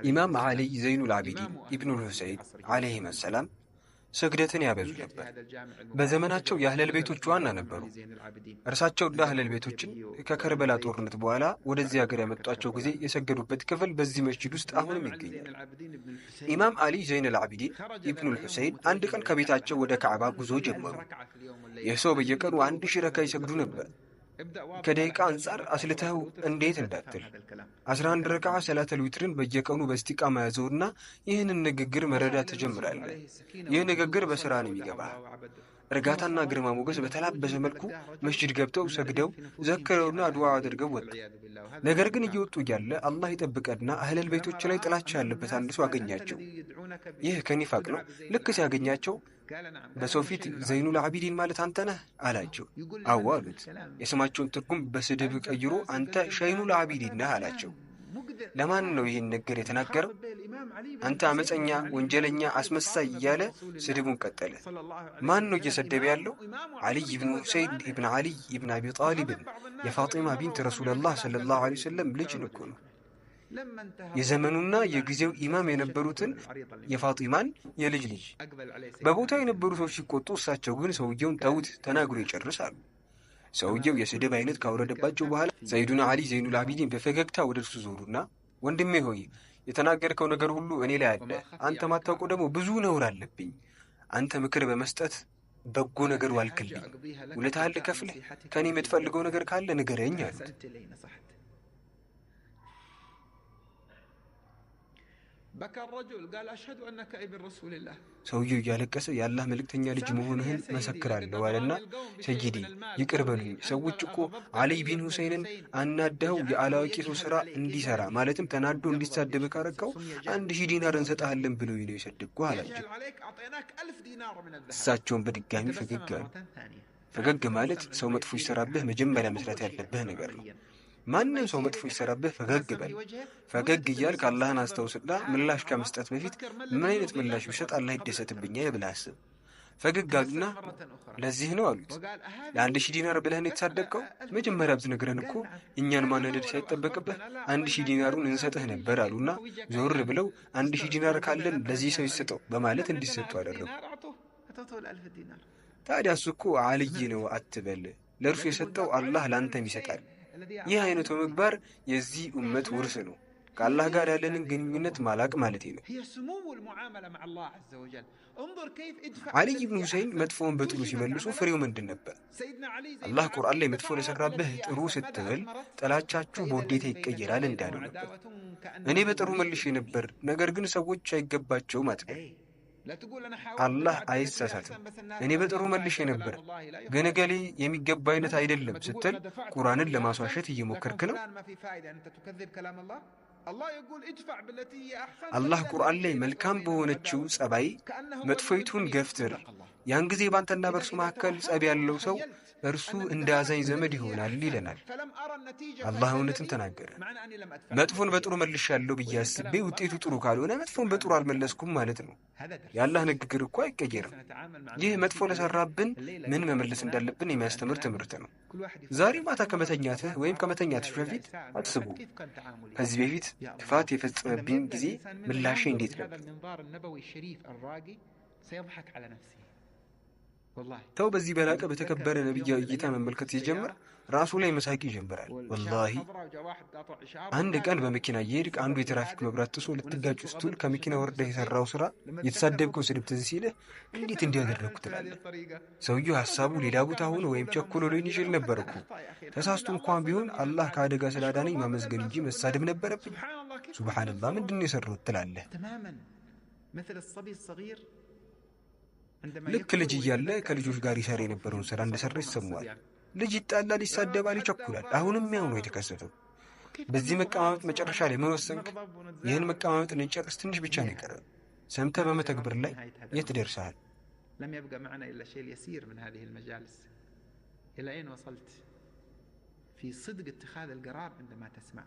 ኢማም ዓሊ ዘይኑል ዓቢዲን ኢብኑል ሁሰይን ዓለይሂም ሰላም ስግደትን ያበዙ ነበር። በዘመናቸው የአህለል ቤቶች ዋና ነበሩ። እርሳቸውና አህለል ቤቶችን ከከርበላ ጦርነት በኋላ ወደዚህ ሀገር ያመጧቸው ጊዜ የሰገዱበት ክፍል በዚህ መስጂድ ውስጥ አሁንም ይገኛል። ኢማም ዓሊ ዘይኑል ዓቢዲን ኢብኑል ሁሰይን አንድ ቀን ከቤታቸው ወደ ካዕባ ጉዞ ጀመሩ። ይህ ሰው በየቀኑ 1000 ረካ ይሰግዱ ነበር። ከደቂቃ አንጻር አስልተው እንዴት እንዳትል 11 ረካዓ ሰላተል ዊትርን በየቀኑ በስቲቃማ ያዘውና ይህንን ንግግር መረዳት ትጀምራለህ። ይህ ንግግር በስራ ነው የሚገባ። እርጋታና ግርማ ሞገስ በተላበሰ መልኩ መስጂድ ገብተው ሰግደው ዘክረውና ዱዓ አድርገው ወጡ። ነገር ግን እየወጡ እያለ አላህ ይጠብቀና አህለል ቤቶች ላይ ጥላቻ ያለበት አንድ ሰው አገኛቸው። ይህ ከኒፋቅ ነው። ልክ ሲያገኛቸው በሰው ፊት ዘይኑል ዓቢዲን ማለት አንተ ነህ አላቸው። አዎ አሉት። የስማቸውን ትርጉም በስድብ ቀይሮ አንተ ሸይኑል ዓቢዲን ነህ አላቸው። ለማን ነው ይህን ነገር የተናገረው? አንተ አመፀኛ፣ ወንጀለኛ፣ አስመሳይ እያለ ስድቡን ቀጠለ። ማን ነው እየሰደበ ያለው? ዓሊይ ብን ሁሰይን ኢብን ዓሊይ ኢብን አቢ ጣሊብን የፋጢማ ቢንት ረሱልላህ ሰለላሁ ዐለይሂ ወሰለም ልጅ እኮ ነው። የዘመኑና የጊዜው ኢማም የነበሩትን የፋጢማን የልጅ ልጅ። በቦታው የነበሩ ሰዎች ሲቆጡ፣ እሳቸው ግን ሰውየውን ተውት፣ ተናግሮ ይጨርሳሉ። ሰውየው የስድብ አይነት ካወረደባቸው በኋላ ሰይዱና ዓሊ ዘይኑል ዓቢዲን በፈገግታ ወደ እርሱ ዞሩና ወንድሜ ሆይ የተናገርከው ነገር ሁሉ እኔ ላይ አለ። አንተ ማታውቀው ደግሞ ብዙ ነውር አለብኝ። አንተ ምክር በመስጠት በጎ ነገር ዋልክልኝ። ውለታህን ልከፍልህ። ከእኔ የምትፈልገው ነገር ካለ ንገረኝ አሉት። ሰውየው እያለቀሰ የአላህ መልእክተኛ ልጅ መሆንህን መሰክራለሁ አለና ሰይዲ ይቅር በሉኝ፣ ሰዎች እኮ ዓሊ ቢን ሁሰይንን አናደኸው የአላዋቂ ሰው ሥራ እንዲሠራ ማለትም ተናዶ እንዲሳደብ ካረከው 1000 ዲናር እንሰጣለን ብለው ነው የሰደብኩህ አላቸው። እሳቸውን በድጋሚ ፈገግ አሉ። ፈገግ ማለት ሰው መጥፎ ይሠራብህ መጀመሪያ መስራት ያለብህ ነገር ነው። ማንም ሰው መጥፎ ይሰራብህ ፈገግ በል። ፈገግ እያልክ አላህን አስታውስና ምላሽ ከመስጠት በፊት ምን አይነት ምላሽ ቢሰጥ አላህ ይደሰትብኛል ብለህ አስብ። ፈገግ አሉና ለዚህ ነው አሉት። ለ1000 ዲናር ብለህን የተሳደብከው? መጀመሪያ ብትነግረን እኮ እኛን ማናደድ ሳይጠበቅብህ 1000 ዲናሩን እንሰጥህ ነበር አሉና ዞር ብለው 1000 ዲናር ካለን ለዚህ ሰው ይሰጠው በማለት እንዲሰጡ አደረጉ። ታዲያ እሱ እኮ ዓልይ ነው አትበል። ለእርሱ የሰጠው አላህ ላንተም ይሰጣል። ይህ አይነቱ ምግባር የዚህ ኡመት ውርስ ነው። ከአላህ ጋር ያለንን ግንኙነት ማላቅ ማለት ነው። ዓሊ ብን ሁሰይን መጥፎውን በጥሩ ሲመልሱ ፍሬው ምንድን ነበር? አላህ ቁርአን ላይ መጥፎ ለሰራብህ ጥሩ ስትብል ጥላቻችሁ በውዴታ ይቀየራል እንዳለው ነበር። እኔ በጥሩ መልሼ ነበር፣ ነገር ግን ሰዎች አይገባቸውም አትበል። አላህ አይሳሳትም። እኔ በጥሩ መልሼ ነበር፣ ግን እገሌ የሚገባ አይነት አይደለም ስትል ቁርአንን ለማስዋሸት እየሞከርክ ነው። አላህ ቁርአን ላይ መልካም በሆነችው ጸባይ መጥፎይቱን ገፍትር። ያን ጊዜ ባንተና በእርሱ መካከል ጸብ ያለው ሰው እርሱ እንደ አዛኝ ዘመድ ይሆናል ይለናል። አላህ እውነትን ተናገረ። መጥፎን በጥሩ መልሻለሁ ብዬ አስቤ ውጤቱ ጥሩ ካልሆነ መጥፎን በጥሩ አልመለስኩም ማለት ነው። የአላህ ንግግር እኮ አይቀየርም። ይህ መጥፎ ለሰራብን ምን መመለስ እንዳለብን የሚያስተምር ትምህርት ነው። ዛሬ ማታ ከመተኛትህ ወይም ከመተኛትሽ በፊት አስቡ፣ ከዚህ በፊት ክፋት የፈጸመብኝ ጊዜ ምላሼ እንዴት ነበር? ተው በዚህ በላቀ በተከበረ ነብያዊ እይታ መመልከት ሲጀምር ራሱ ላይ መሳቂ ይጀምራል። ወላሂ አንድ ቀን በመኪና እየሄድክ አንዱ የትራፊክ መብራት ጥሶ ልትጋጭ ስትል ከመኪና ወርደህ የሰራው ስራ የተሳደብከው ስድብ ትዝ ሲልህ እንዴት እንዲያደረግኩ ትላለህ። ሰውየው ሀሳቡ ሌላ ቦታ ሆኖ ወይም ቸኩሎ ሊሆን ይችል ነበር እኮ። ተሳስቶ እንኳን ቢሆን አላህ ከአደጋ ስላዳነኝ ማመስገን እንጂ መሳደብ ነበረብኝ። ሱብሃንአላህ ምንድን ነው የሰራሁት ትላለህ። ልክ ልጅ እያለ ከልጆች ጋር ይሰራ የነበረውን ስራ እንደሰራ ይሰማዋል። ልጅ ይጣላል፣ ይሳደባል፣ ይቸኩላል። አሁንም ያው ነው የተከሰተው። በዚህ መቀማመጥ መጨረሻ ላይ ምን ወሰንክ? ይህን መቀማመጥ ልንጨርስ ትንሽ ብቻ ነው የቀረ። ሰምተህ በመተግበር ላይ የት ደርሰሃል? لم يبقى معنا إلا شيء يسير من هذه المجالس. إلى أين وصلت في صدق اتخاذ القرار عندما تسمع؟